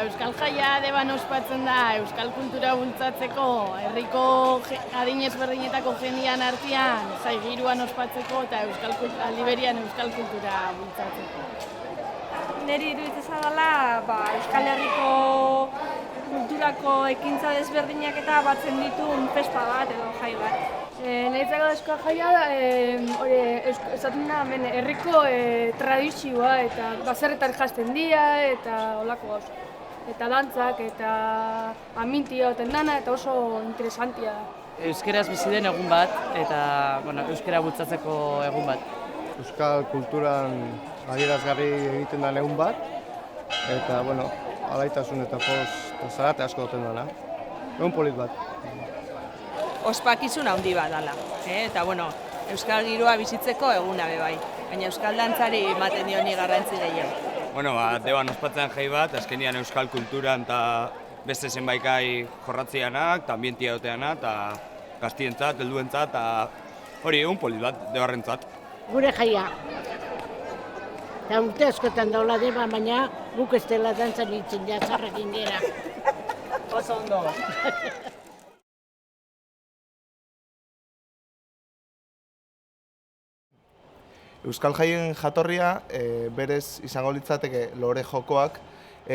Euskal Jaia Deban ospatzen da euskal kultura bultzatzeko, herriko adin ezberdinetako jendean artean, giroan ospatzeko eta aldi berean euskal kultura bultzatzeko. Neri iruditzen dela Euskal Herriko kulturako ekintza desberdinak eta batzen dituen festa bat edo jai bat. Niretzako Euskal Jaia esaten da herriko tradizioa eta baserritar jasten dira eta holako gauza. Eta dantzak eta amintia oten dana eta oso interesantia da. Euskeraz bizi den egun bat eta euskera bultzatzeko egun bat. Euskal kulturan adierazgarri egiten da egun bat eta alaitasun eta poz eta zarate asko duten dela. Egun polit bat. Ospakizun handi bat dela. Eta euskal giroa bizitzeko eguna be bai. Baina euskal dantzari ematen dioni garrantzi gehiago. Deban ospatzen jai bat, azkenian euskal kulturan eta beste zenbaikai jorratzianak, eta ambientia doteanak, eta gaztientzat, helduentzat, eta hori egun polit bat, Debarrentzat. Gure jaia. Eta urte askotan daula Deba, baina guk ez dela dantzan nintzen jatzarrekin gera. Oso ondo. Euskal Jaien jatorria berez izango litzateke lore jokoak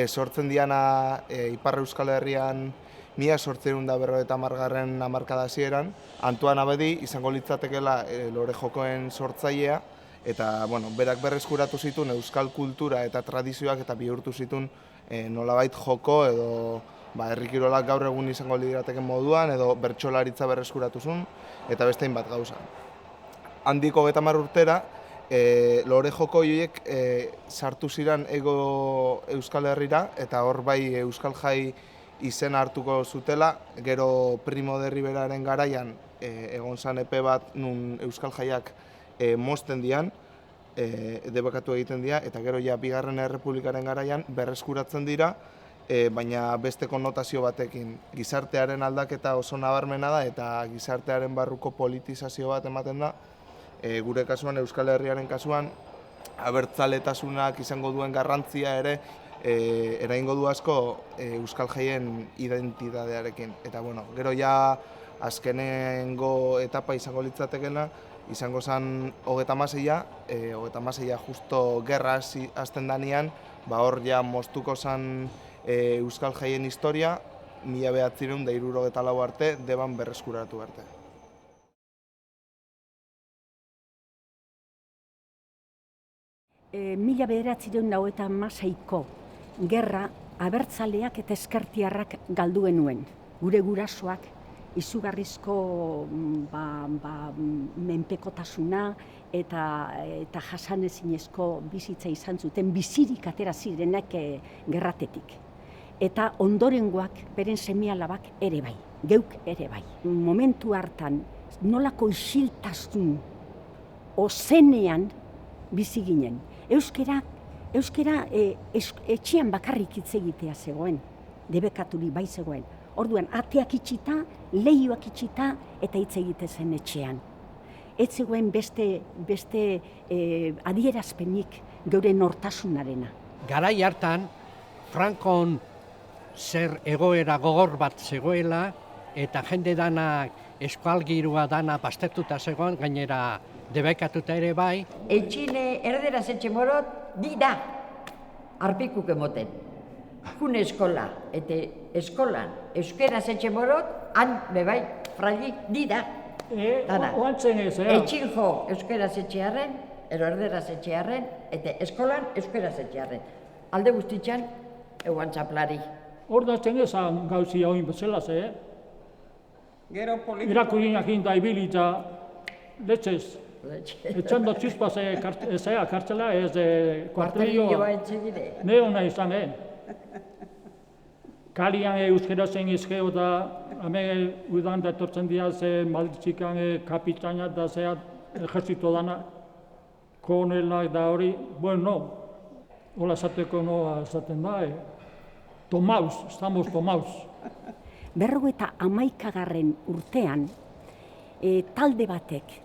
sortzen diana Ipar Euskal Herrian 1850 hamarkada hasieran. Antoine Abedi izango litzatekeela lore jokoen sortzailea eta berak berreskuratu zituen euskal kultura eta tradizioak eta bihurtu zituen nolabait joko edo herri kirolak gaur egun izango lirateken moduan edo bertsolaritza berreskuratu zuen eta beste hainbat gauza. Handik 30 urtera lore joko horiek sartu ziren Hego Euskal Herrira eta hor bai Euskal Jai izena hartuko zutela, gero Primo de Riveraren garaian egon zan epe bat nun Euskal Jaiak mozten dian, debekatu egiten dira, eta gero ja Bigarren Errepublikaren garaian berreskuratzen dira, baina beste konnotazio batekin. Gizartearen aldaketa oso nabarmena da eta gizartearen barruko politizazio bat ematen da. Gure kasuan, Euskal Herriaren kasuan, abertzaletasunak izango duen garrantzia ere eraingo du asko Euskal Jaien identitatearekin. Eta gero ja azkenengo etapa izango litzatekeela, izango zen 36a, 36a justo gerra hasten danean, hor ja moztuko zen Euskal Jaien historia, 1974 arte, Deban berreskuratu arte. 1996ko gerra abertzaleak eta ezkertiarrak galdu genuen. Gure gurasoak izugarrizko menpekotasuna eta jasanezinezko bizitza izan zuten bizirik atera zirenak gerratetik. Eta ondorengoak, beren seme-alabak ere bai, geuk ere bai. Momentu hartan nolako isiltasun ozenean bizi ginen. Euskera etxean bakarrik hitz egitea zegoen, debekaturi bai zegoen. Orduan, ateak itxita, leihoak itxita eta hitz egite zen etxean. Ez zegoen beste adierazpenik geure nortasunarena. Garai hartan, Frankon zer egoera gogor bat zegoela eta jende danak eskualgirua dana baztertuta zegoen, gainera debekatuta ere bai. Etxine erderaz etxe morot, di da, arpikuk emoten. Jun eskola, eta eskolan, euskeraz etxe morot, han bebai, frali, di da. Oantzen ez, Etxin jo euskeraz etxearen, erderaz etxearen, eta eskolan euskeraz etxearen. Alde guztitxan, eguan txaplari. Ordatzen ezan gauzia oin bezala ze, Irakudinak inda ibilitza, letzez. Etxan dut txizpa zea kartzela ez kuartelioa. Neona izan, Kalian euskerazen izkeo da, hemen udan da etortzen dira ze malditzikan kapitaina da zea ejerzito dana, konelak da hori, hola esateko noa esaten da, tomaus, estamos tomaus. 51. urtean, talde batek,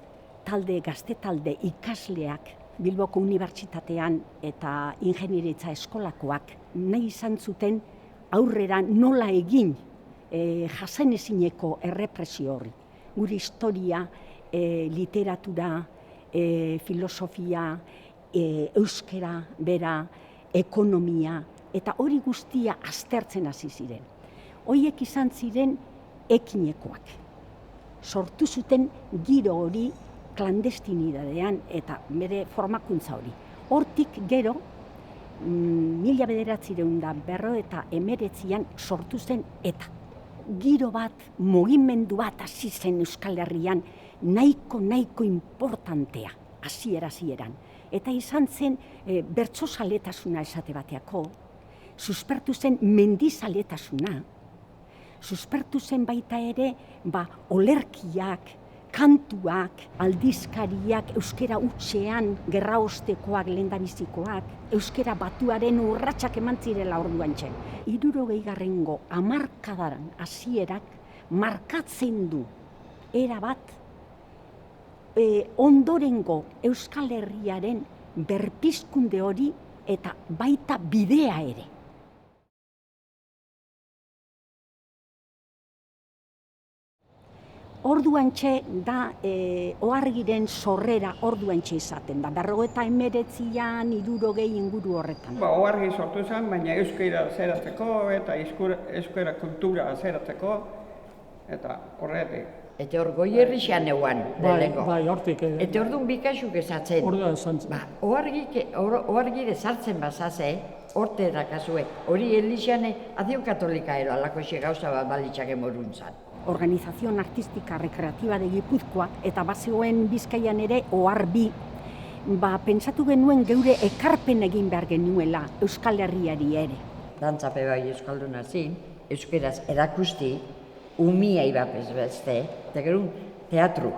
gazte talde ikasleak, Bilboko Unibertsitatean eta Ingeniaritza Eskolakoak, nahi izan zuten aurrera nola egin jasanezineko errepresio horri. Gure historia, literatura, filosofia, euskera, bera, ekonomia, eta hori guztia aztertzen hasi ziren. Horiek izan ziren ekinekoak. Sortu zuten giro hori klandestinidadean eta bere formakuntza hori. Hortik gero, 1949an sortu zen eta giro bat, mugimendu bat hasi zen Euskal Herrian nahiko importantea, hasieran. Eta izan zen bertsozaletasuna esate bateako, suspertu zen mendizaletasuna, suspertu zen baita ere olerkiak, kantuak, aldizkariak, euskera hutsean, gerra ostekoak, lehendabizikoak, euskera batuaren urratsak eman zirela orduantxe. 60. hamarkadaren hasierak markatzen du erabat ondorengo Euskal Herriaren berpizkunde hori eta baita bidea ere. Orduantxe da oargiren sorrera orduantxe izaten da, 59an, 60 inguru horretan. Oargi sortu zen, baina euskera zeratzeko eta euskera kultura zeratzeko eta horretik. Eta hor Goierrixan eguan, lehenengo. Bai, hortik. Eta orduan bikaxuk esatzen. Orduan esantzen. Oargire sartzen bazaze, horte erakazue, hori Elixane adio katolika ero, alako gauza bat balitxake moruntzan. Organización Artística Recreativa de Gipuzkoa eta bazegoen Bizkaian ere oarbi, pentsatu genuen geure ekarpen egin behar genuela Euskal Herriari ere. Dantzape bai euskalduna zin, euskeraz erakusti, umia ibapez beste, eta gero teatru.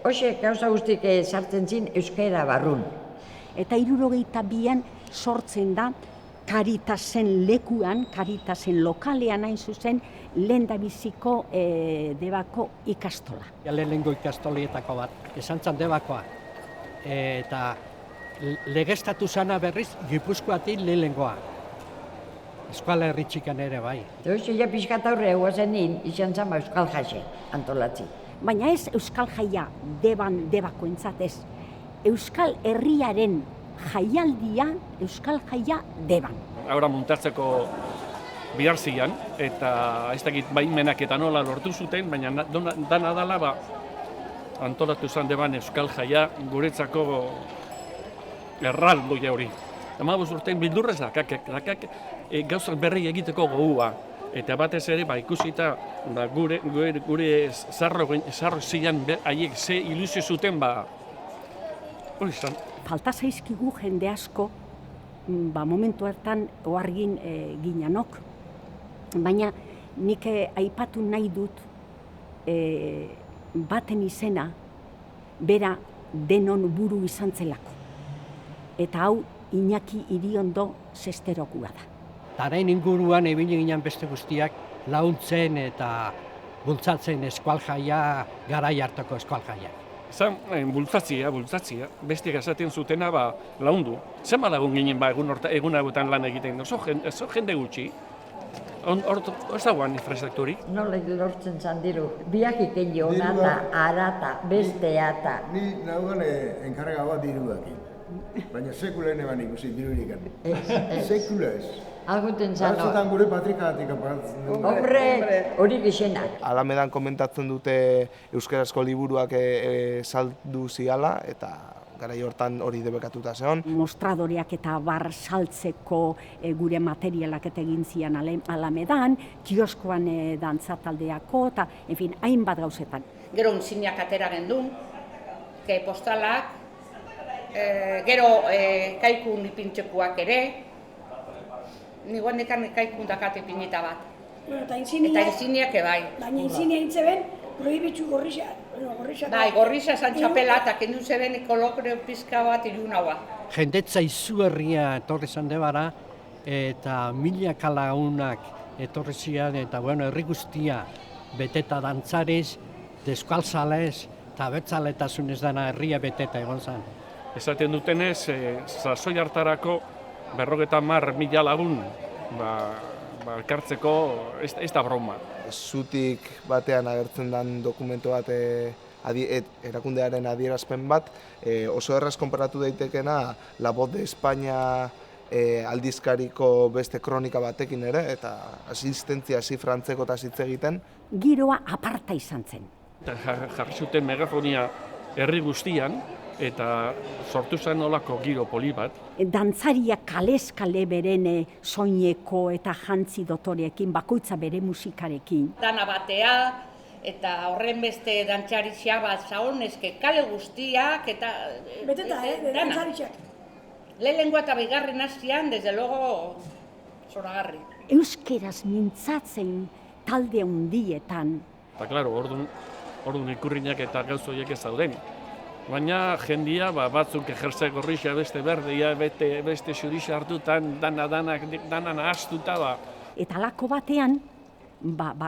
Hoxe gauza guztik sartzen zin euskera barrun. Eta 62an sortzen da Caritasen lekuan, Caritasen lokalean hain zuzen, lehendabiziko Debako ikastola. Lehenengo ikastolietako bat, esan zan Debakoa. Eta legeztatu zana berriz Gipuzkoatik lehenengoa. Euskal Herri txikan ere bai. Hoxe ja pixkat aurre eguazen nin, izan zama Euskal Jase antolatzi. Baina ez Euskal Jaia Debakoentzat ez. Euskal Herriaren jaialdia, Euskal Jaia Deban. Ahora montatzeko bihar zian, eta ez dakit baimenak eta nola lortu zuten, baina dana dala antolatu zan Deban Euskal Jaia guretzako erraldoia hori. 15 urtein bildurrez dakak gauzak berri egiteko gogua. Eta batez ere ikusita gure zarro zian haiek ze ilusio zuten hori zan. Falta zaizkigu jende asko, momentu hartan oargin ginanok. Baina nik aipatu nahi dut baten izena bera denon buru izan zelako. Eta hau Iñaki Iriondo Zesterokua da. Tarain inguruan ebili ginen beste guztiak launtzen eta bultzatzen eskual jaia, garai hartako eskual jaia. Zan, bultzatzia, bestiak esaten zutena laundu. Zenba lagun ginen egun hauetan lan egiten, oso jende gutxi. Ez dagoan infrastrukturik? Nola lortzen zan diru, biak iken jonata, arata, besteata. Ni nagoen enkarga bat diruakin, baina sekulen eban ikusi dirurik. Sekula ez. Aguten zan. Batzutan gure patrikatik aparatzen dut. Hombre, hori gixenak. Alamedan komentatzen dute euskarazko liburuak saldu ziala, eta garai hortan hori debekatuta zeon. Mostradoreak eta bar saltzeko gure materialak eta egin zian Alamedan, kioskoan dantzataldeako, eta, hainbat gauzetan. Gero untzineak atera gendun, postalak, gero kaikun ipintxekuak ere, niguan dekan kaikun dakat ipinita bat. Eta inziniak ebai. Baina inzinia hitzeben, prohibitzu gorrixa. Bai, gorrixa zan txapela eta kendu zeben kolokre pizka bat ilunaua. Jendetza izuerria etorri zan Debara, eta milaka lagunak etorri zian, eta herri guztia beteta dantzarez, deskaltzalez, eta bertzaletasunez dana herria beteta egon zen. Esaten dutenez, sasoi hartarako 50.000 lagun elkartzeko ez da broma. Zutik batean agertzen den dokumentu bat erakundearen adierazpen bat, oso erraz konparatu daitekena La Voz de España aldizkariko beste kronika batekin ere, eta asistentzia frantzeko eta hitz egiten. Giroa aparta izan zen. Jarri zuten megafonia herri guztian, eta sortu zen nolako giro poli bat. Dantzariak kalez kale beren soineko eta jantzi dotoreekin, bakoitza bere musikarekin. Dana batea, eta horren beste dantzarixak bat zaonezke kale guztiak, eta... Beteta, dantzarixak. Lehenengoa eta bigarren hastian, desde luego, zoragarri. Euskeraz mintzatzen talde handietan. Eta, klaro, orduan ikurrinak eta gauz horiek ez dauden. Baina jendia batzuk ejertze gorrixa beste berdeia, beste xurixa hartutan, dana nahaztuta ba. Eta lako batean,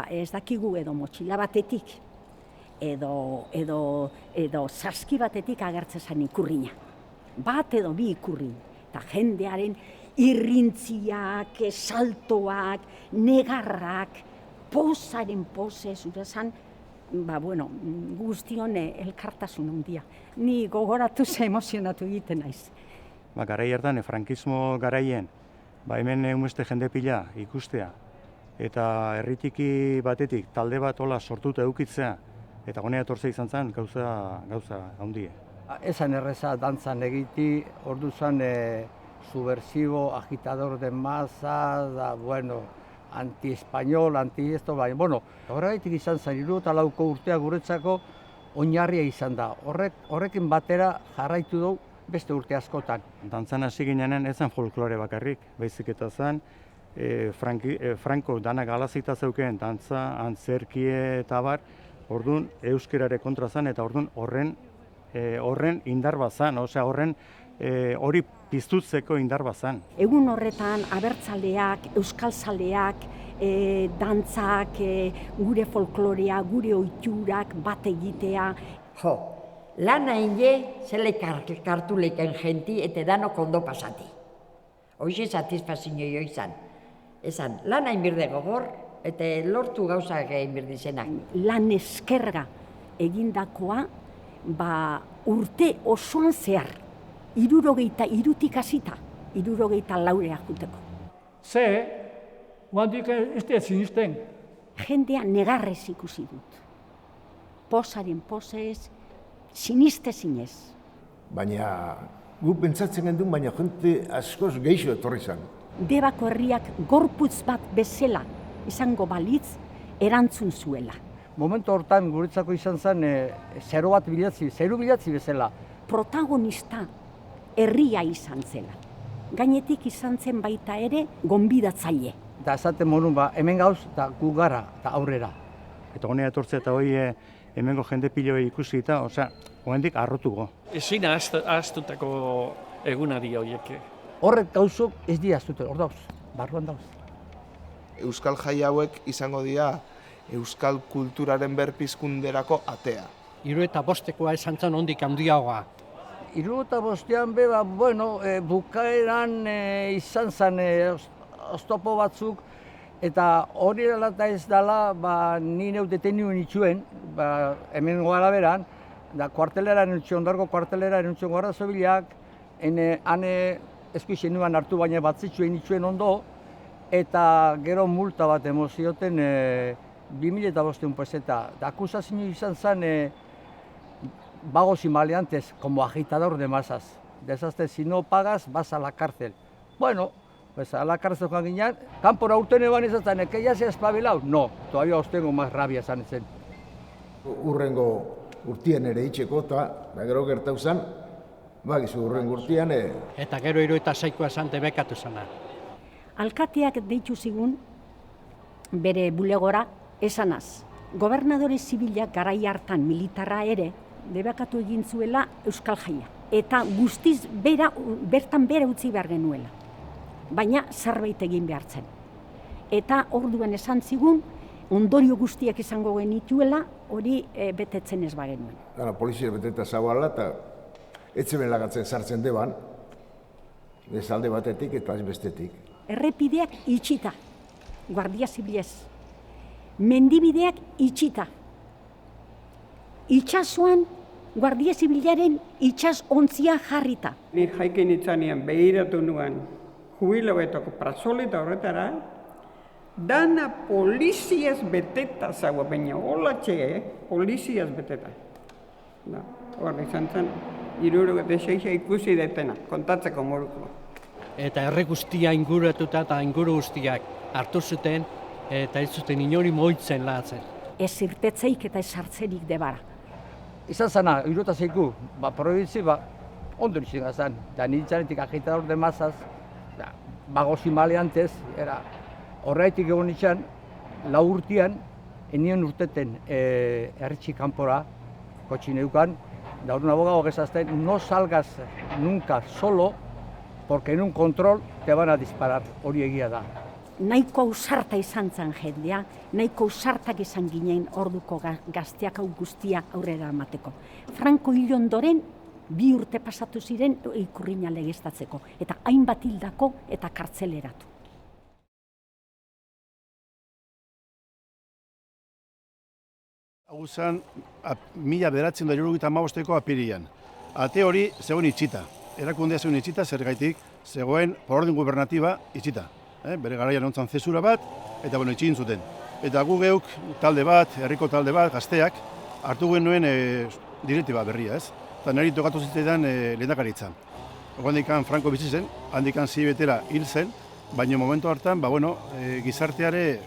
ez dakigu edo motxila batetik, edo saski batetik agertzen zen ikurrina. Bat edo bi ikurrin, eta jendearen irrintziak, saltoak, negarrak, posaren pose, zure zan, guztion elkartasun handia. Ni gogoratu ze emozionatu egiten naiz. Garai hartan, frankismo garaien, hemen egunbeste jende pila ikustea, eta herritiki batetik talde bat hola sortuta eukitzea, eta gonea etortzea izan zen gauza handia. Esan erreza dantzan egiti, ordu zen subversibo, agitador de masa, anti-español, anti-esto, horregaitik izan zen, 74 urtea guretzako oinarria izan da. Horrekin batera jarraitu du beste urte askotan. Dantzan hasi ginean ez zen folklore bakarrik, baizik eta zen, Franco danak alazita zeuken dantza, antzerkie eta bar, orduan euskerare kontra zen eta orduan horren indar bazan, hori piztutzeko indar bazan. Egun horretan abertzaleak, euskalzaleak, dantzak, gure folklorea, gure ohiturak bat egitea. Lan hain zele kartuleken jenti eta danok ondo pasati. Hoxe satisfazio izan. Esan, lan hain birde gogor eta lortu gauzak egin birdizenak. Lan eskerga egindakoa, urte osoan zehar, 63 hasita, 64 juteko. Guandik ez da sinisten. Jendea negarrez ikusi dut. Posaren posez, siniste zinez. Baina, gu pentsatzen gendun, baina jente askoz geixo etorri zen. Debako herriak gorputz bat bezala izango balitz erantzun zuela. Momentu hortan guretzako izan zen zeru bilatzi bezala. Protagonista herria izan zela. Gainetik izan zen baita ere gonbidatzaile. Eta esaten monun hemen gauz eta gu gara eta aurrera. Eta honea etortzea eta hoi hemengo jende piloa ikusi eta, hoendik arrotuko. Ezin ahaztutako egunari horiek. Horrek gauzok ez dira ahaztute, hor dauz, barruan dauz. Euskal jai hauek izango dira euskal kulturaren berpizkunderako atea. 75koa esan zen ondik handiagoa. 75 bukaeran izan zen oztopo batzuk, eta hori dela ez dela, ni neu detenioen itxuen, hemen gara beran, kuartelera enutxuen, ondargo kuartelera enutxuen gara zobilak, hane eskuixen nuen hartu baina batzitxuen itxuen ondo, eta gero multa bat emozioten 2005 peseta. Akusazio izan zen vagos y maleantes como agitador de masas. Desazte, si no pagas, vas a la cárcel. Bueno, pues a la cárcel joan ginean, kanpora urten eban izatzen, que ya se ha espabilado? No, todavía os tengo más rabia esan zen. Urrengo urtien ere itxeko eta gero gertau zen, bagizu urrengo urtean. Eta gero 76koa esan debekatu zena. Alkateak deitu zigun bere bulegora esanaz. Gobernadore zibilak garai hartan militarra ere debekatu egin zuela euskal jaia. Eta guztiz bertan bera utzi behar genuela. Baina zerbait egin behar zen. Eta orduan esan zigun, ondorio guztiak izango genituela, hori betetzen ez bagenuen. Polizia beteta zagoala eta etzeben lagatzen sartzen deban, ez alde batetik eta ez bestetik. Errepideak itxita. Guardia Zibilez. Mendibideak itxita. Itxasuan Guardia Zibilaren itsasontzia jarrita. Ni jaikin itzanean behiratu nuen jubilabetako prazoleta horretara, dana poliziaz beteta zagoa, baina holatxe, poliziaz beteta. Hor izan zen, 76 ikusi detena, kontatzeko moruko. Eta herri guztia inguratuta eta inguru guztiak hartu zuten eta ez zuten inori moitzen latzen. Ez irtetzeik eta ez hartzerik debara. Izan zana, 76, probintzi, ondo nixen gazan. Da nintzanetik agitador de masaz, bagozi maleantez, horretik egon nixan, 4 urtean, enien urteten erritxi kanpora, kotxineukan, da hori abogado gezazten, no salgas nunca solo, porque en un control te van a disparar, hori egia da. Nahiko ausarta izan zen jendea, nahiko ausartak izan ginen orduko gazteak hau guztia aurrera emateko. Franco hil ondoren, 2 urte pasatu ziren ikurrina legeztatzeko, eta hainbat hildako eta kartzeleratu. Hau zen, 1975ko apirian. Ate hori zegoen itxita. Erakundea zegoen itxita, zergaitik zegoen por orden gubernatiba itxita. Bere garaian ontzan zesura bat, eta itxin zuten. Eta gu geuk talde bat, herriko talde bat, gazteak, hartu genuen direktiba berria, ez? Eta niri tokatu zitzaidan lehendakaritza. Handikan Franco bizi zen, handikan 6 betera hil zen, baina momentu hartan, gizarteare,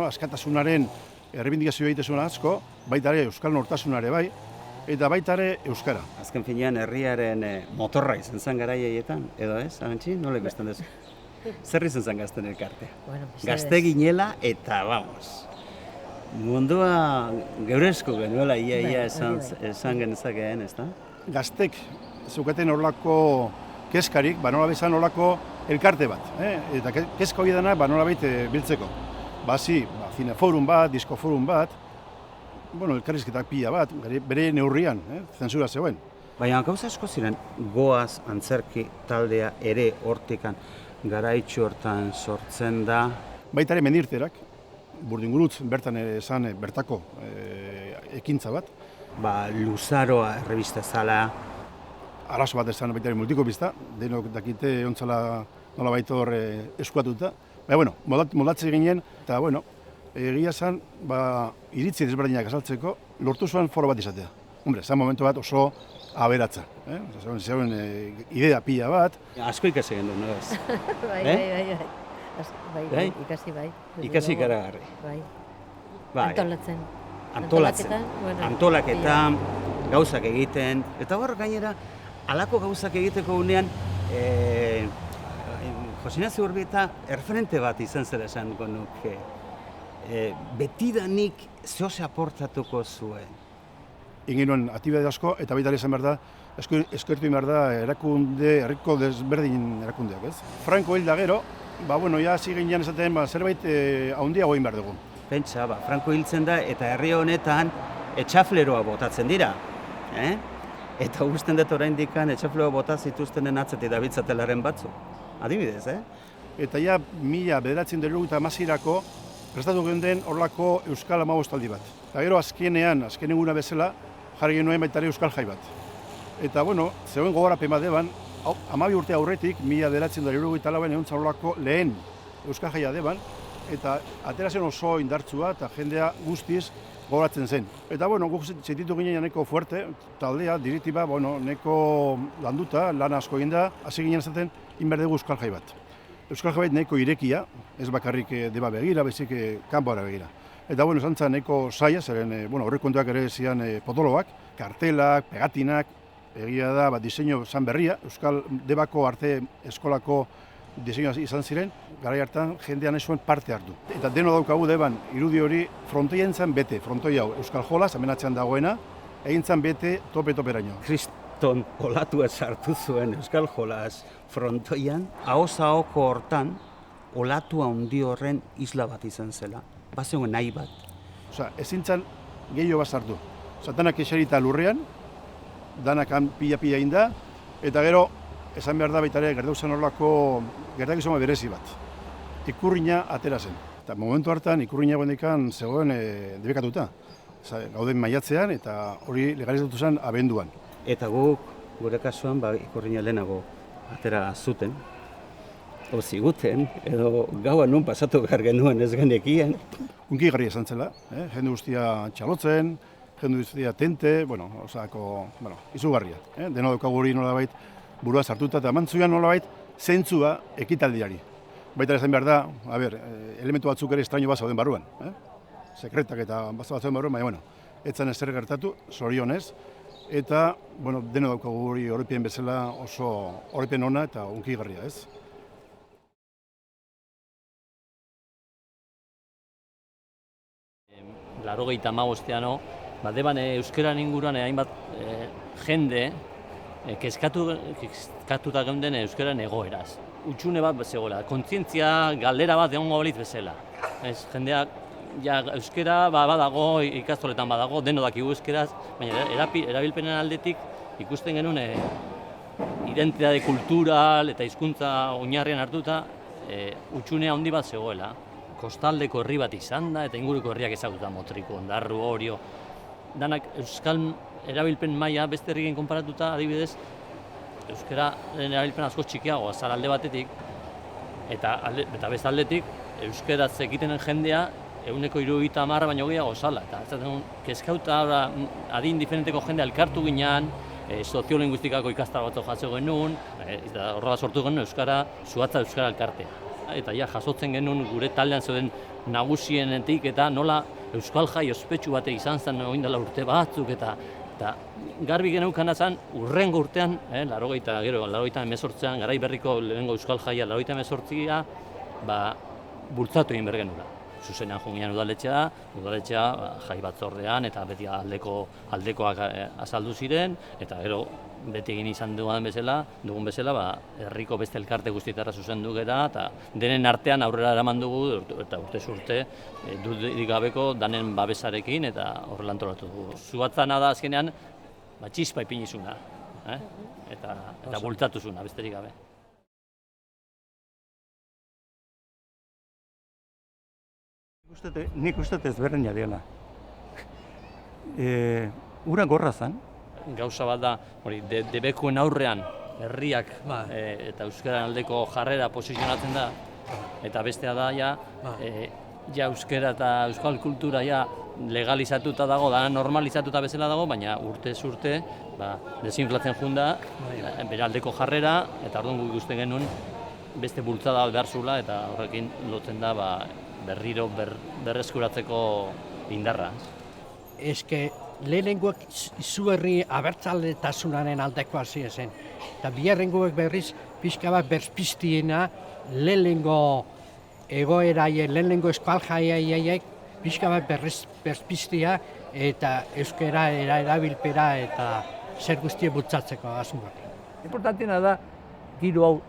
askatasunaren errebindikazioa egitezuen asko, baita ere euskal nortasunare bai, eta baita ere euskara. Azken finean herriaren motorra izan zen garaietan, edo ez, Arantxi, nola ikusten duzu? Zer izan zen gazten elkartea? Gazte ginela eta, mundua geurezko genuela ia esan genezakeen, ez da? Gaztek zeukaten horlako keskarik, nola bezan horlako elkarte bat. Eta keska hori dena nola biltzeko. Cineforum bat, diskoforum bat, elkarrizketak pila bat, bere neurrian, zensura zegoen. Baina gauza asko ziren, goaz, antzerki, taldea ere hortikan, garaitxu hortan sortzen da. Baita ere mendirterak, Burdingurutz bertan esan bertako ekintza bat. Luzaroa errebista zala. Arazo bat esan baita ere multikopista, denok dakite ontzala nola baita hor eskuatuta. Baina, moldatze ginen, eta, egia zen, iritzi desberdinak azaltzeko, lortu zuen foro bat izatea. Hombre, zan momentu bat oso aberatza. Zegoen idea pila bat. Asko ikasi gendu, no ez? Bai, ikasi bai. Ikasi ikaragarri. Bai. Antolatzen. Antolaketan, gauzak egiten. Eta hor gainera, halako gauzak egiteko unean, Jose Ignacio Urbieta erreferente bat izan zela esango nuke. Betidanik zehose aportatuko zuen. Egin nuen atibide asko, eta baita izan behar da, eskertu behar da erakunde, herriko desberdin erakundeak, ez? Franco hil da gero, ja hasi ginean esaten zerbait handiago egin behar dugu. Pentsa, Franco hiltzen da eta herri honetan etxafleroa botatzen dira. Eta guztien dut oraindik etxafleroa bota zituztenen atzetik dabiltzatelaren batzu. Adibidez, Eta 1990ko prestatu geunden horlako Euskal Amabostaldi bat. Eta gero azken eguna bezala, jarri genuen baita ere Euskal Jai bat. Eta, zegoen gogorapen bat deban, 12 urte aurretik, 1994an egon horlako lehen Euskal Jaia deban, eta atera zen oso indartsua eta jendea guztiz gogoratzen zen. Eta, guk sentitu ginen neko fuerte, taldea, direktiba, neko landuta, lan asko egin da, hasi ginen esaten, inberdegu Euskal Jai bat. Euskal Jai bat neko irekia, ez bakarrik deba begira, baizik kanpora begira. Eta, esan zen neko saia, zeren aurrekontuak ere zian potoloak, kartelak, pegatinak, egia da, diseinu zan berria, Euskal Debako arte eskolako diseinua izan ziren, garai hartan jendean ez zuen parte hartu. Eta deno daukagu deban irudi hori frontoian zen bete, frontoi hau Euskal Jolas, amenatzean dagoena, egin zen bete tope-toperaino. Kriston olatua sartu zuen Euskal Jolas frontoian, ahoz-ahoko hortan, olatua handi horren isla bat izan zela. Bazegoen nahi bat. Ezin zen gehiago bat sartu. Danak eserita lurrean, danak pila-pila egin da, eta gero, esan behar da baita ere, gertakizun horlako berezi bat. ikurrina atera zen. Eta momentu hartan ikurrina guendikan zegoen debekatuta. Gauden maiatzean eta hori legalizatu zen abenduan. Eta guk, gure kasuan, ikurrina lehenago atera zuten. O ziguten, edo gaua nun pasatu behar genuen ez genekien. Unki garria esan zela, jende guztia txalotzen, jende guztia tente, izugarria. Deno daukagu hori nolabait burua sartuta eta eman zuian nolabait zentzua ekitaldiari. Baita esan behar da, elementu batzuk ere estraño bat zauden barruan. Sekretak eta bazauden barruan, baina, etzan ezer gertatu, zorionez, eta, deno daukagu hori oroipen bezala oso oroipen ona eta unki garria, ez? 85ean, deban euskararen inguruan hainbat jende kezkatuta geunden euskararen egoeraz. Utxune bat zegoela, kontzientzia galdera bat egongo balitz bezala. Jendeak euskara badago, ikastoletan badago, deno dakigu euskeraz, baina erabilpenen aldetik ikusten genuen identitate kultural eta hizkuntza oinarrian hartuta utxune handi bat zegoela. Kostaldeko herri bat izan da, eta inguruko herriak ezagututa, Motriko, Ondarru, Orio. Danak euskal erabilpen maila beste herrien konparatuta, adibidez, euskararen erabilpen asko txikiagoa zara alde batetik, eta beste aldetik, euskaraz egitenen jendea 70% baino gehiago zala. Eta kezkauta adin diferenteko jendea elkartu ginean, soziolinguistikako ikastaro batzuk jaso genuen, eta horrela sortu genuen euskara, Zuhatza Euskara Elkartea. Eta jasotzen genuen gure taldean zeuden nagusienetik eta nola euskal jai ospetsu bate izan zen oindela urte batzuk eta garbi geneukana zen urrengo urtean, 88an, garai berriko lehenengo euskal jaia 88a, bultzatu egin behar genuela. Zuzenean jungian udaletxea jai batzordean eta beti aldekoak azaldu ziren, eta gero beti egin izan dugun bezala, herriko beste elkarte guztietara zuzendu gara, eta denen artean aurrera eraman dugu, eta urtez urte, dudik gabeko danen babesarekin, eta horrela antolatu dugu. Zuhatzana da azkenean, txispa ipinizuna, eta bultzatuzuna, besterik gabe. Nik uste ezberdina dela. Ura gorra zen. Gauza bat da, debekuen aurrean herriak eta euskararen aldeko jarrera posizionatzen da, eta bestea da, euskara eta euskal kultura legalizatuta dago, normalizatuta bezala dago, baina urtez urte desinflatzen joan da, bere aldeko jarrera, eta orduan guk ikusten genuen beste bultzada behar zula, eta horrekin lotzen da berriro berreskuratzeko indarra. Lehenengoak izugarri abertzaletasunaren aldeko hasi zen. Eta biharrengoak berriz pixka bat berpiztiena lehenengo egoeraien, lehenengo euskal jaiaiek pixka bat berpiztia eta euskara erabilpera eta zer guztie bultzatzeko asmoak. Importantiena da giro hau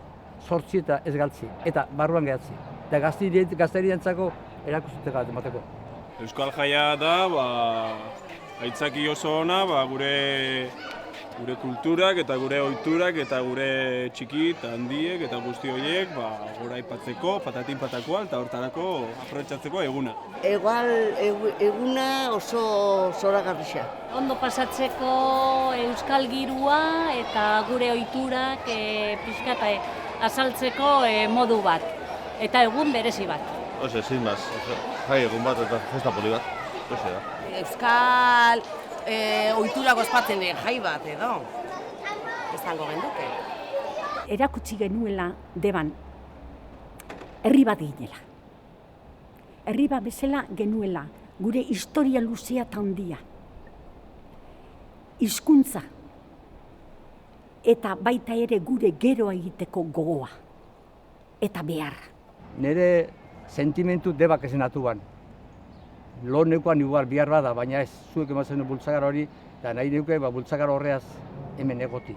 sortzi eta ez galtzi, eta barruan gehatzi. Eta gazterientzako erakustute bat emateko. Euskal jaia da, aitzaki oso ona, gure kulturak eta gure ohiturak eta gure txiki eta handiek eta guzti horiek gora aipatzeko, patatin patakoa eta hortarako aprobetxatzeko eguna. Eguna oso zoragarria. Ondo pasatzeko euskal girua eta gure ohiturak pixka eta azaltzeko modu bat. Eta egun berezi bat. Oso, ezin maz, jai egun bat eta festa poli bat. Euskal ohiturako ospatzen jai bat edo, izango genduke. Erakutsi genuela deban herri bat ginela. Herri bat bezala genuela gure historia luzea eta handia. Hizkuntza eta baita ere gure geroa egiteko gogoa eta behar. Nire sentimentu debak ezen atuan. Lo neukoan igual bihar bada, baina ez zuek emazen bultzagar hori, eta nahi neuke bultzagar horreaz hemen egotik.